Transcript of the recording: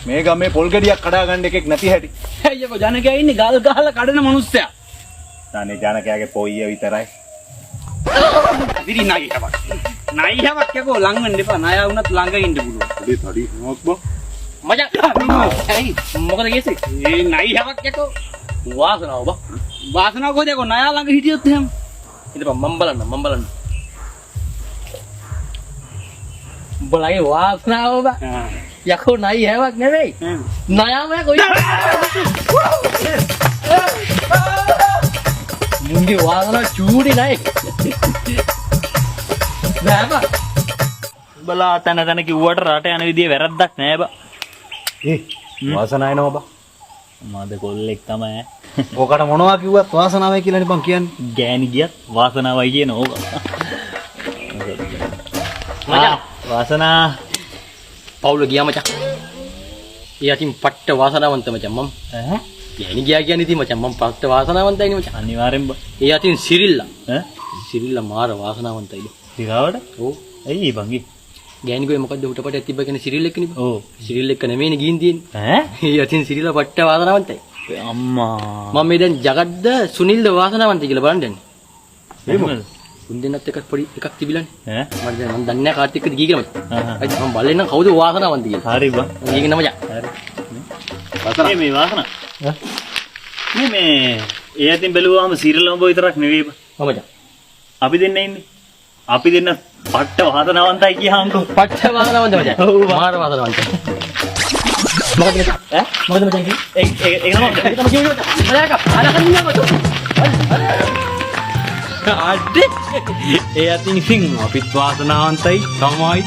මේ ගමේ පොල් ගෙඩියක් කඩා ගන්න එකෙක් නැති හැටි. අයියෝ ජනකයා ඉන්නේ ගල් ගහලා කඩන මිනිස්සයා. තානේ ජනකයාගේ පොයිය විතරයි. ඉතින් නයිහවක්. නයිහවක් යකෝ ලං වෙන්න එපා. ණය වුණත් ළඟ ඉන්න පුළුවන්. තඩි මොකක් බං? මචං ඇයි මොකද කියසේ? ඒ නයිහවක් යකෝ වාසනාව බා. වාසනාව කොහෙද යකෝ ණය ළඟ හිටියොත් එහෙම. ඉතින් මම බලන්න. උඹලගේ වාසනාව බා. යකෝ නයිහවක් නෙවෙයි. ණයම කොයි මුංගේ වාසනාව චූටි නයි. නෑ බා. බලා තන කිව්වට රට යන විදිය වැරද්දක් නෑ බා. වාසනාව බා. මද කොල්ලෙක් තමයි. ඔකට මොනවා කිව්වත් වාසනාවයි කියලානේ බං කියන්නේ. ගෑණි ගියත් වාසනාවයි කියන ඕක. මචං වාසනා පවුල ගියා මචං. ඒ අතින් පට්ට වාසනාවන්ත මචං මම. ඈ ගෑණි ගියා කියන්නේ ඉතින් මචං මම පට්ට වාසනාවන්තයිනේ මචං. අනිවාර්යෙන් බා. ඒ අතින් සිරිල්ලා. ඈ සිරිල්ලා මාර වාසනාවන්තයිද. දිගාවට? ඔව්. ඇයි බංගි? ගෑණි ගොයි මොකද්ද උටපටයක් තිබ්බ කියන්නේ සිරිල් එක්කනේ බා. ඔව්. සිරිල් එක්ක නෙමෙයිනේ ගින් තියෙන්නේ. ඈ ඒ අතින් සිරිල්ලා පට්ට වාසනාවන්තයි. අම්මා මම මේ දැන් ජගත්ද සුනිල්ද වාසනාවන්තයි කියලා බලන්න යන්නේ. එහෙමද? උන් දෙන්නත් එකක් පොඩි එකක් තිබිලානේ. ඈ මම දැන් මම දන්නේ නැහැ කාට එක්කද ගියේ කියලා මචං. හා. අයිද මම බලන්නේ නම් කවුද වාසනාවන්ත කියලා. හරි බං. ගියේ නම මචං. හරි. මේ වාසනා. මේ ඒ අතින් බැලුවාම සිරලඹ විතරක් නෙවෙයි බං. මචං. අපි දෙන්න ඉන්නේ. අපි දෙන්න පට්ට වාසනාවන්තයි කියහම්කෝ. පට්ට වාසනාවන්ත මචං. ඔව් බං. මාර වාසනාවන්ත. මොකද මචං? ඈ මොකද මචං කිව්වේ? ඒක නම ඒක තමයි කිව්වේ මචං. බලයක අරගෙන ඉන්නකො. අඩේ. ඒ අතින් ඉතින් අපිත් වාසනාවන්තයි තමයි.